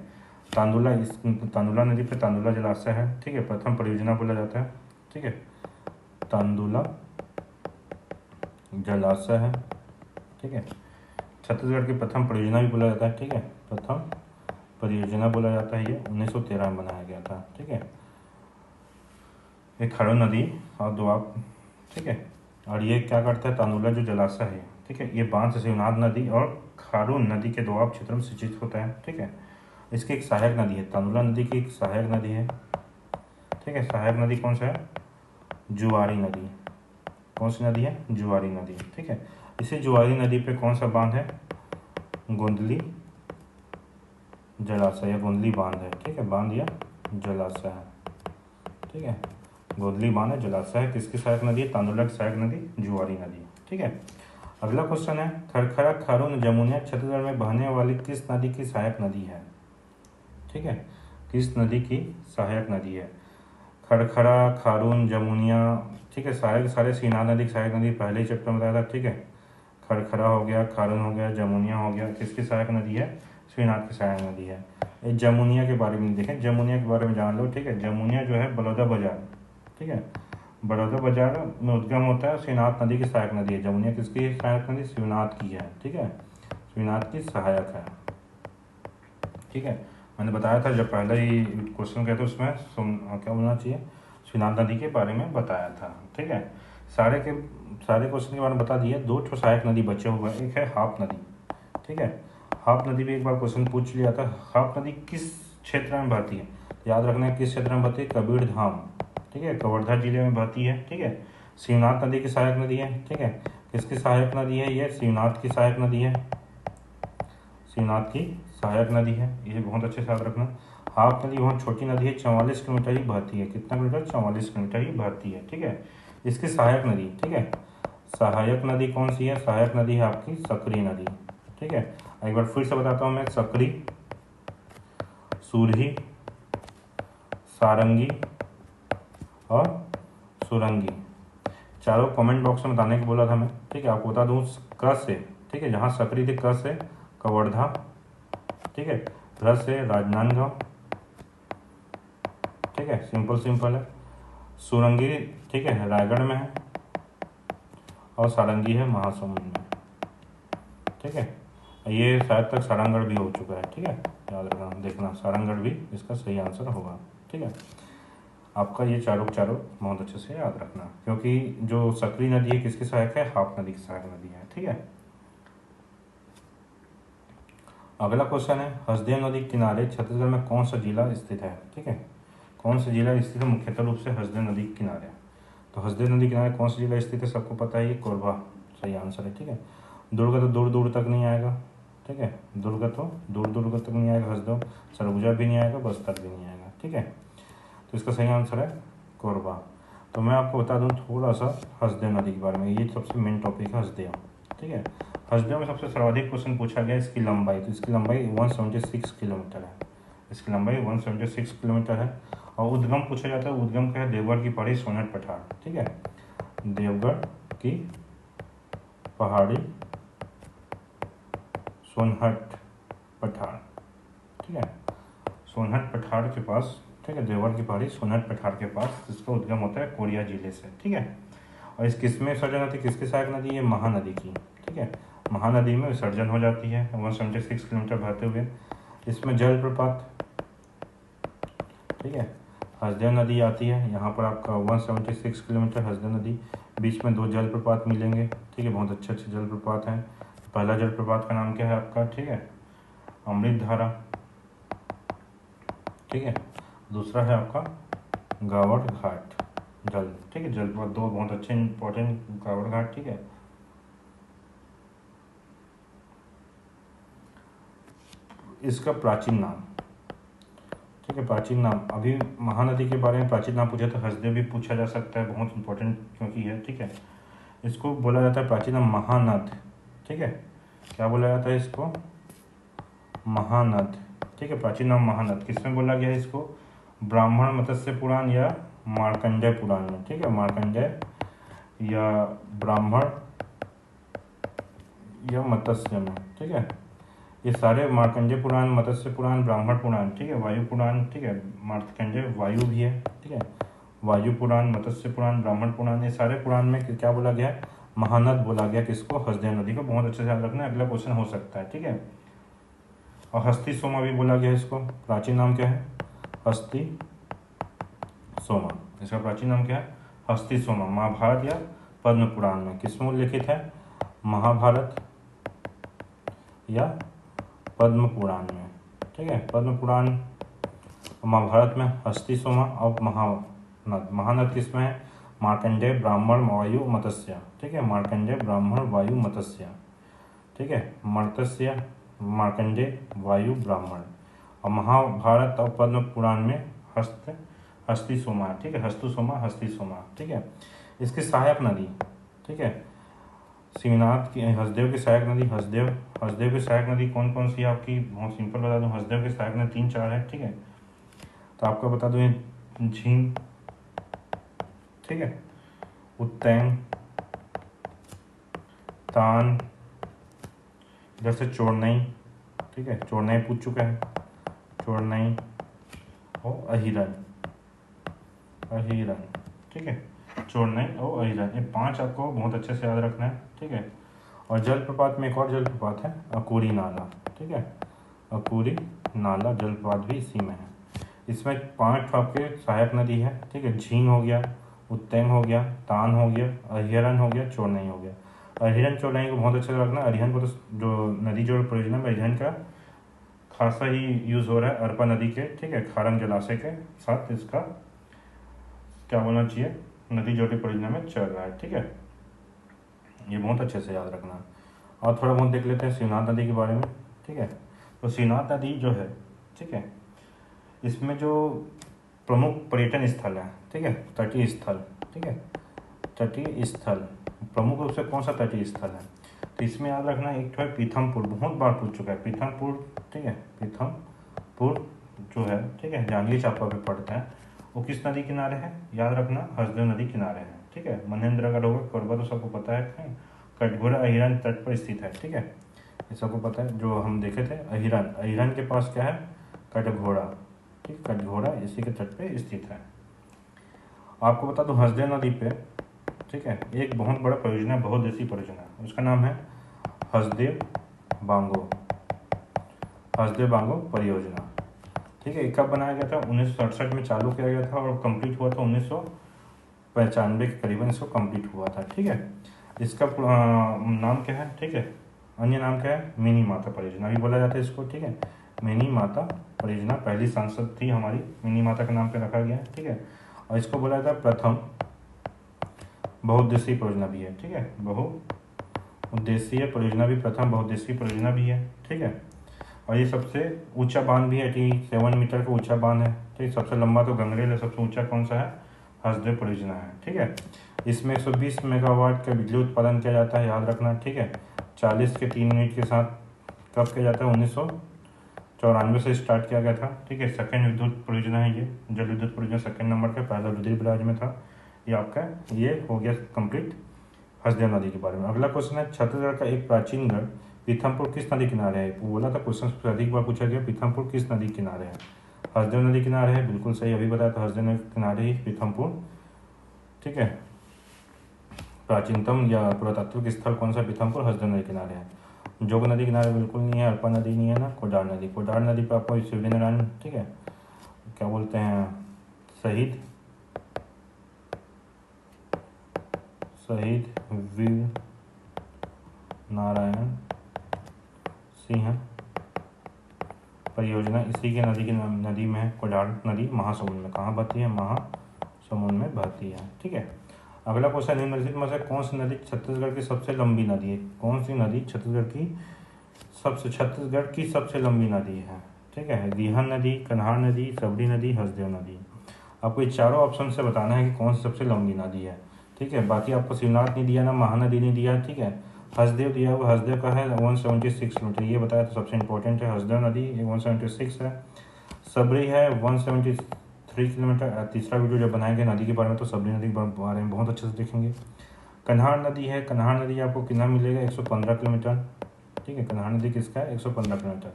तांदुला नदी पे तांदुला जलाशय है। ठीक है, प्रथम परियोजना बोला जाता है। ठीक है, तांदुला जलाशय है। ठीक है, छत्तीसगढ़ की प्रथम परियोजना भी बोला जाता है, ठीक है, प्रथम परियोजना बोला जाता है। ये 1913 में बनाया गया था, ठीक है। ये खारून नदी और दोआब, ठीक है, और ये क्या करता है, तांदुला जो जलाशय है, ठीक है, ये बांध से शिवनाथ नदी और खारून नदी के दोआब क्षेत्र में सिंचित होता है, ठीक है। इसकी एक सहायक नदी है, तांदुला नदी की एक सहायक नदी है, ठीक है। सहायक नदी कौन सा है, जुआरी नदी। कौन सी नदी है, जुआरी नदी, ठीक है। इसी जुआरी नदी पे कौन सा बांध है, गोंदली जलाशय या गोंदली बांध है, ठीक है, बांध या जलाशय है, ठीक है, गोंदली बांध है, जलाशय है। किसकी सहायक नदी है, तांदुला की सहायक नदी जुआरी नदी, ठीक है। अगला क्वेश्चन है, खरखरा खारून जमुनिया छत्तीसगढ़ में बहने वाली किस नदी की सहायक नदी है, ठीक है, किस नदी की सहायक नदी है। खरखरा, खारून, जमुनिया, ठीक है, सारे के सारे शिवनाथ नदी की सहायक नदी पहले ही चैप्टर में बताया था, ठीक है। खरखरा हो गया, खारून हो गया, जमुनिया हो गया, किसकी सहायक नदी है, शिवनाथ की सहायक नदी है। ये जमुनिया के बारे में देखें, जमुनिया के बारे में जान लो, ठीक है। जमुनिया जो है बलौदा बाजार, ठीक है, बड़ौदा बाजार में उद्गम होता है, शिवनाथ नदी की सहायक नदी है। जमुनिया किसकी सहायक नदी, शिवनाथ की है, ठीक है, शिवनाथ की सहायक है, ठीक है। मैंने बताया था जब पहले ही क्वेश्चन कहते उसमें क्या बोलना चाहिए, शिवनाथ नदी के बारे में बताया था, ठीक है। सारे क्वेश्चन के बारे में बता दिए। दो ठो सहायक नदी बचे हुए हैं, एक है हाप नदी, ठीक है। हाप नदी भी एक बार क्वेश्चन पूछ लिया था। हाप नदी किस क्षेत्र में बहती है, याद रखना है, किस क्षेत्र में बहती है, कबीर धाम, ठीक है, कवर्धा जिले में बहती है, ठीक है। शिवनाथ नदी की सहायक नदी है, ठीक है। किसकी सहायक नदी है, ये शिवनाथ की सहायक नदी है, शिवनाथ की सहायक नदी है, ये बहुत अच्छे से याद रखना। हाप नदी बहुत छोटी नदी है, 44 किलोमीटर ही बहती है, कितना किलोमीटर, 44 किलोमीटर ही बहती है, ठीक है। इसकी सहायक नदी, ठीक है, सहायक नदी कौन सी है, सहायक नदी है आपकी सकरी नदी, ठीक है। एक बार फिर से बताता हूँ मैं, सकरी, सूरही, सारंगी और सुरंगी, चारों कमेंट बॉक्स में बताने को बोला था मैं, ठीक है। आपको बता दूँ, क से, ठीक है, जहाँ सकरी थी, क से कवर्धा, ठीक है, र से राजनांदगांव, ठीक है, सिंपल है। सुरंगी, ठीक है, रायगढ़ में है, और सारंगी है महासमुंद में, ठीक है। ये शायद तक सारंगढ़ भी हो चुका है, ठीक है, याद रखना, देखना, सारंगढ़ भी इसका सही आंसर होगा, ठीक है। आपका ये चारों बहुत अच्छे से याद रखना, क्योंकि जो सकरी नदी है किसकी सहायक है, हाप नदी की सहायक नदी है, ठीक है। अगला क्वेश्चन है, हसदेव नदी के किनारे छत्तीसगढ़ में कौन सा जिला स्थित है, ठीक है, कौन सा जिला स्थित है मुख्यतः रूप से हसदेव नदी के किनारे। तो हसदेव नदी के किनारे कौन सा जिला स्थित है, सबको पता है, ये कोरबा सही आंसर है, ठीक है। दुर्ग तो दूर दूर तक नहीं आएगा, ठीक है, दुर्ग तो दूर दूर तक नहीं आएगा, हसदेव, सरगुजा भी नहीं आएगा, बस्तर भी नहीं आएगा, ठीक है। तो इसका सही आंसर है कोरबा। तो मैं आपको बता दूं थोड़ा सा हसदेव नदी के बारे में, ये सबसे मेन टॉपिक है हसदेव, ठीक है। हसदेव में सबसे सर्वाधिक क्वेश्चन पूछा गया इसकी लंबाई, तो इसकी लंबाई 176 किलोमीटर है, इसकी लंबाई 176 किलोमीटर है। और उद्गम पूछा जाता है, उद्गम का है देवगढ़ की पहाड़ी सोनहठ पठार, ठीक है, देवगढ़ की पहाड़ी सोनहठ पठार, ठीक है, सोनहठ पठार के पास, ठीक है, देवगढ़ की पहाड़ी सोनहठ पठार के पास इसका उद्गम होता है, कोरिया जिले से, ठीक है। और इस किसमें विसर्जन होती है, किसकी सहायक नदी है, महानदी की, ठीक है, महानदी में विसर्जन हो जाती है 176 किलोमीटर बहते हुए। इसमें जलप्रपात, ठीक है, हसदेव नदी आती है, यहाँ पर आपका 176 किलोमीटर हसदेव नदी, बीच में दो जलप्रपात मिलेंगे, ठीक है, बहुत अच्छे जलप्रपात हैं। पहला जलप्रपात का नाम क्या है आपका, ठीक है, अमृत धारा, ठीक है, दूसरा है आपका गावड़ घाट जल, ठीक है, जलप्रपात दो बहुत अच्छे इंपॉर्टेंट, गावड़ घाट, ठीक है। इसका प्राचीन नाम, ठीक है, प्राचीन नाम, अभी महानदी के बारे में प्राचीन नाम पूछा तो हसदेव भी पूछा जा सकता है, बहुत इंपॉर्टेंट क्योंकि है, ठीक है। इसको बोला जाता है प्राचीन नाम महानद, ठीक है, क्या बोला जाता है इसको, महानद, ठीक है, प्राचीन नाम महानद। किसमें बोला गया है इसको, ब्राह्मण मत्स्य पुराण या मार्कंडेय पुराण में, ठीक है, मार्कंडेय या ब्राह्मण या मत्स्य में, ठीक है, ये सारे मार्कंडेय पुराण, मत्स्य पुराण, ब्राह्मण पुराण, ठीक है, वायु पुराण, ठीक है, मार्कंडेय वायु भी है, ठीक है, वायु पुराण, मत्स्य पुराण, ब्राह्मण पुराण, ये सारे पुराण में क्या बोला गया है, महानद बोला गया किसको? हसदेव नदी को। बहुत अच्छे से याद रखना, अगला क्वेश्चन हो सकता है, ठीक है। और हस्ती सोमा भी बोला गया इसको। प्राचीन नाम क्या है? हस्ती सोमा। इसका प्राचीन नाम क्या है? हस्ती सोमा। महाभारत या पद्म पुराण में किसमें उल्लिखित है? महाभारत या पद्म पुराण में, ठीक है। पद्म पुराण, महाभारत में हस्ती सोमा और महानद। महानद किसमें है? मार्कंडेय, ब्राह्मण, वायु, मत्स्य, ठीक है। मार्कंडेय, ब्राह्मण, वायु, मत्स्य, ठीक है। मत्स्य, मार्कंडेय, वायु, ब्राह्मण। और महाभारत और पद्म पुराण में हस्ती सोमा, ठीक है। हस्तु सोमा, हस्ती सोमा, ठीक है। इसकी सहायक नदी, ठीक है, शिवनाथ की, हसदेव की सहायक नदी, हसदेव की सहायक नदी कौन कौन सी है आपकी? बहुत सिंपल बता दूं, हसदेव की सहायक नदी 3-4 है, ठीक है। तो आपको बता दूं, झींग, ठीक है, उत्तैंग, तान, इधर से चोरनई, ठीक है, चोरनई पूछ चुका है, चोरनई और अहिरन, ठीक है। चोरनई और अहिरन, ये 5 आपको बहुत अच्छे से याद रखना है, ठीक है। और जलप्रपात में एक और जलप्रपात है, अकूरी नाला, ठीक है। अकूरी नाला जलप्रपात भी इसी में है। इसमें 5 आपके सहायक नदी है, ठीक है। झींग हो गया, उत्तैंग हो गया, तान हो गया, अहिरन हो गया, चोरनई हो गया। अहिरन चोरनई को बहुत अच्छे से रखना। अरिहन को तो जो नदी जोड़ परियोजना में अरिहन का खासा ही यूज़ हो रहा है अरपा नदी के, ठीक है, खारम जलाशय के साथ इसका क्या होना चाहिए, नदी जोड़ी परियोजना में चल रहा है, ठीक है। ये बहुत अच्छे से याद रखना। और थोड़ा बहुत देख लेते हैं शिवनाथ नदी के बारे में, ठीक है। तो शिवनाथ नदी जो है, ठीक है, इसमें जो प्रमुख पर्यटन स्थल है, ठीक है, तटीय स्थल, ठीक है, तटीय स्थल, प्रमुख रूप से कौन सा तटीय स्थल है? तो इसमें याद रखना, एक तो है पीथमपुर, बहुत बार पूछ चुका है पीथमपुर, ठीक है। पीथमपुर जो है, ठीक है, जांजगीर चांपा पे पड़ता है, वो किस नदी किनारे है? याद रखना, हसदेव नदी किनारे है, ठीक है। मनेन्द्रगढ़ होगा, कोरबा तो सबको पता है, कटघोरा अहिरन तट पर स्थित है, ठीक है, ये सबको पता है। जो हम देखे थे अहिरन के पास क्या है? कटघोरा, ठीक, कटघोरा इसी के तट पे स्थित है। आपको बता दूं, हसदेव नदी पे, ठीक है, एक बहुत बड़ा परियोजना, बहुउद्देशीय परियोजना, उसका नाम है हसदेव बांगो परियोजना, ठीक है। कब बनाया गया था? 1967 में चालू किया गया था और कंप्लीट हुआ था 1995 के करीबन इसको कंप्लीट हुआ था, ठीक है। इसका नाम क्या है, ठीक है, अन्य नाम क्या है? मिनी माता परियोजना भी बोला जाता है इसको, ठीक है। मिनी माता परियोजना, पहली सांसद थी हमारी, मिनी माता के नाम पे रखा गया, ठीक है। और इसको बोला जाता है प्रथम बहुउद्देशीय परियोजना भी है, ठीक है। बहुउद्देशीय परियोजना भी, प्रथम बहुउद्देशीय परियोजना भी है, ठीक है। और ये सबसे ऊंचा बांध भी है, 87 मीटर का ऊंचा बांध है, ठीक। सबसे लंबा तो गंगरेल है, सबसे ऊंचा कौन सा है? हसदेव परियोजना है, ठीक है। इसमें 120 मेगावाट का बिजली उत्पादन किया जाता है, याद रखना, ठीक है। 40 के 3 मिनट के साथ कब किया जाता है? 1994 से स्टार्ट किया गया था, ठीक है। सेकेंड विद्युत परियोजना है ये, जल विद्युत परियोजना सेकेंड नंबर पे, पहला रुद्रप्रयाग में था। ये आपका ये हो गया कंप्लीट हसदेव नदी के बारे में। अगला क्वेश्चन है, छत्तीसगढ़ का एक प्राचीन गढ़ पीथमपुर किस नदी किनारे है? बोला था क्वेश्चन सबसे अधिक बार पूछा गया, पीथमपुर किस नदी किनारे है? हसदेव नदी किनारे है, बिल्कुल सही, अभी बताया था, हसदेव नदी किनारे ही पीथमपुर, ठीक है। प्राचीनतम या पुरातात्विक स्थल कौन सा? पीथमपुर, हसदेव नदी किनारे है। जोग नदी किनारे बिल्कुल नहीं है, अरपा नदी नहीं है ना, कोडार नदी पर आपको सूर्यनारायण, ठीक है, क्या बोलते हैं, शहीद वीर नारायण सिंह परियोजना इसी के नदी में है, कोडार नदी महासमुंद में। कहाँ बहती है? महासमुंद में बहती है, ठीक है। अगला क्वेश्चन, निम्नलिखित में से कौन सी नदी छत्तीसगढ़ की सबसे लंबी नदी है? कौन सी नदी छत्तीसगढ़ की सबसे लंबी नदी है, ठीक है। रिहन नदी, कन्हार नदी, सबरी नदी, हसदेव नदी। आपको ये चारों ऑप्शन से बताना है कि कौन सी सबसे लंबी नदी है, ठीक है। बाकी आपको शिवनाथ नहीं दिया ना, महानदी नहीं दिया, ठीक है। हसदेव दिया हुआ, हसदेव का है 176 किलोमीटर, ये बताया तो सबसे इंपॉर्टेंट है। हसदेव नदी 176 है, सबरी है 173 किलोमीटर। तीसरा वीडियो जब बनाएंगे नदी के बारे में तो सबरी नदी के बारे में बहुत अच्छे से देखेंगे। कन्हार नदी है, कन्हार नदी आपको कितना मिलेगा? 115 किलोमीटर, ठीक है। कन्हार नदी किसका है? 115 किलोमीटर।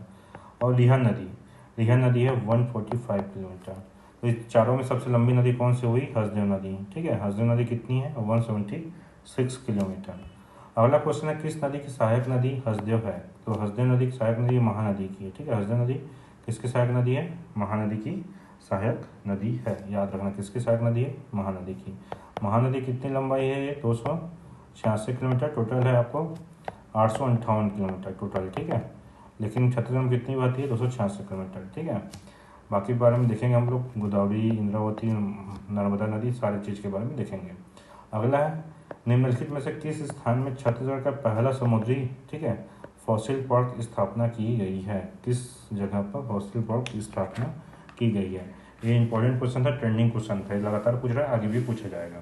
और रिहन नदी है 145 किलोमीटर। तो इस चारों में सबसे लंबी नदी कौन सी हुई? हसदेव नदी, ठीक है। हसदेव नदी कितनी है? 176 किलोमीटर। अगला क्वेश्चन है किस नदी की सहायक नदी हसदेव है? तो हसदेव नदी की सहायक नदी महानदी की है। ठीक है, हसदेव नदी किसकी सहायक नदी है? महानदी की सहायक नदी है। याद रखना किसकी सहायक नदी है? महानदी की। महानदी कितनी लंबाई है? ये 286 किलोमीटर टोटल है, आपको 858 किलोमीटर टोटल। ठीक है, लेकिन छत्तीसगढ़ में कितनी बहती है? 286 किलोमीटर। ठीक है, बाकी बारे में देखेंगे हम लोग, गोदावरी, इंद्रावती, नर्मदा नदी, सारी चीज़ के बारे में देखेंगे। अगला है निम्नलिखित में से किस स्थान में छत्तीसगढ़ का पहला समुद्री, ठीक है, फॉसिल पार्क की स्थापना की गई है? किस जगह पर फॉसिल पार्क की स्थापना की गई है? ये इंपॉर्टेंट क्वेश्चन था, ट्रेंडिंग क्वेश्चन था, लगातार पूछ रहा है, आगे भी पूछा जाएगा।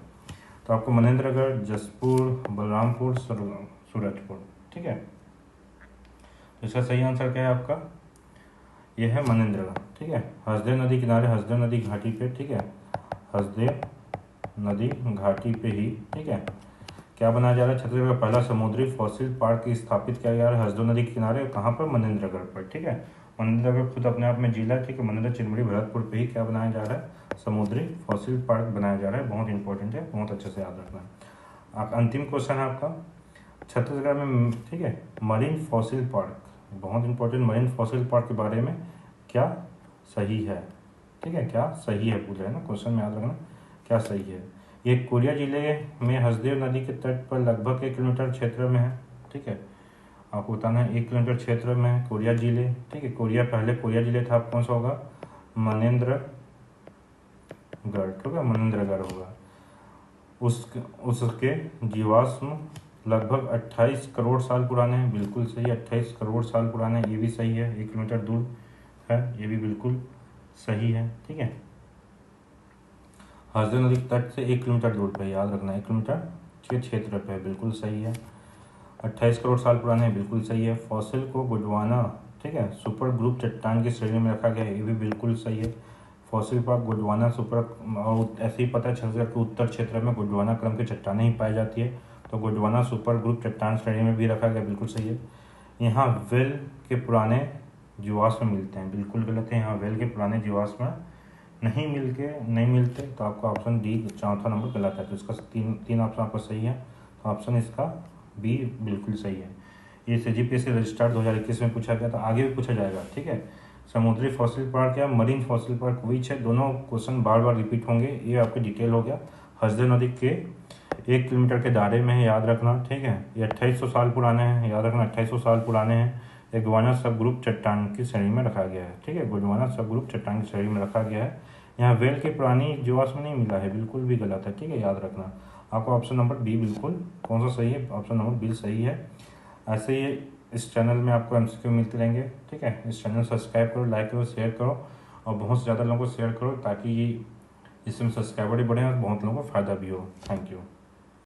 तो आपको मनेंद्रगढ़, जसपुर, बलरामपुर, सूरजपुर। ठीक है, इसका सही आंसर क्या है आपका? यह है मनेंद्रगढ़। ठीक है, हसदेव नदी किनारे, हसदेव नदी घाटी पे। ठीक है, हसदेव नदी घाटी पे ही, ठीक है, क्या बनाया जा रहा है? छत्तीसगढ़ का पहला समुद्री फॉसिल पार्क स्थापित किया जा रहा है हसदेव नदी के किनारे। कहाँ पर? मनेंद्रगढ़ पर। ठीक है, मनेंद्रगढ़ खुद अपने आप में जिला है। ठीक है, मनेंद्र, चिरमिरी, भरतपुर पे ही क्या बनाया जा रहा है? समुद्री फॉसिल पार्क बनाया जा रहा है। बहुत इंपॉर्टेंट है, बहुत अच्छे से याद रखना है। अंतिम क्वेश्चन है आपका, छत्तीसगढ़ में, ठीक है, मरीन फॉसिल पार्क, बहुत इंपॉर्टेंट, मरीन फॉसिल पार्क के बारे में क्या सही है? ठीक है, क्या सही है पूछ रहे हैं ना, क्वेश्चन में याद रखना क्या सही है। ये कोरिया जिले में हसदेव नदी के तट पर लगभग 1 किलोमीटर क्षेत्र में है। ठीक है, आपको बताना है 1 किलोमीटर क्षेत्र में है कोरिया जिले। ठीक है, कोरिया, पहले कोरिया जिले था, कौन सा होगा? मनेंद्रगढ़। ठीक है, मनेंद्रगढ़ होगा। उसके जीवाश्म लगभग 28 करोड़ साल पुराने हैं। बिल्कुल सही, 28 करोड़ साल पुराने हैं, ये भी सही है। 1 किलोमीटर दूर है, ये भी बिल्कुल सही है। ठीक है, हसदेव नदी के तट से 1 किलोमीटर दूर पे, याद रखना 1 किलोमीटर के क्षेत्र पे, बिल्कुल सही है। 28 करोड़ साल पुराने, बिल्कुल सही है। फॉसिल को गोंडवाना, ठीक है, सुपर ग्रुप चट्टान की श्रेणी में रखा गया है, ये भी बिल्कुल सही है। फॉसिल पार्क गोंडवाना सुपर, और ऐसे ही पता है छत्तीसगढ़ के उत्तर क्षेत्र में गोंडवाना क्रम की चट्टानें ही पाई जाती है, तो गोंडवाना सुपर ग्रुप चट्टान श्रेणी में भी रखा गया, बिल्कुल सही है। यहाँ वेल के पुराने जीवाश्म मिलते हैं, बिल्कुल गलत है। यहाँ वेल के पुराने जीवाश्म नहीं मिलते, तो आपका ऑप्शन डी, चौथा नंबर गलत है। तो इसका तीन ऑप्शन आपका सही है, तो ऑप्शन इसका बी बिल्कुल सही है। ये CGPSC रजिस्टर्ड 2021 में पूछा गया था, आगे भी पूछा जाएगा। ठीक है, समुद्री फॉसिल पार्क या मरीन फॉसिल पार्क विच है, दोनों क्वेश्चन बार बार रिपीट होंगे। ये आपके डिटेल हो गया। हसदेव नदी के 1 किलोमीटर के दायरे में है, याद रखना। ठीक है, ये 2800 साल पुराने हैं, याद रखना 2800 साल पुराने हैं। ये गोंडवाना सब ग्रुप चट्टान की श्रेणी में रखा गया है। ठीक है, गोंडवाना सब ग्रुप चट्टान की श्रेणी में रखा गया है। यहाँ वेल के पुरानी जीवाश्म नहीं मिला है, बिल्कुल भी गलत है। ठीक है, याद रखना। आपको ऑप्शन नंबर बी बिल्कुल, कौन सा सही है? ऑप्शन नंबर बी सही है। ऐसे ही इस चैनल में आपको MCQ मिलते रहेंगे। ठीक है, इस चैनल सब्सक्राइब करो, लाइक करो, शेयर करो, और बहुत से ज़्यादा लोगों को शेयर करो, ताकि इसमें सब्सक्राइबर भी बढ़े और बहुत लोगों को फ़ायदा भी हो। Thank you.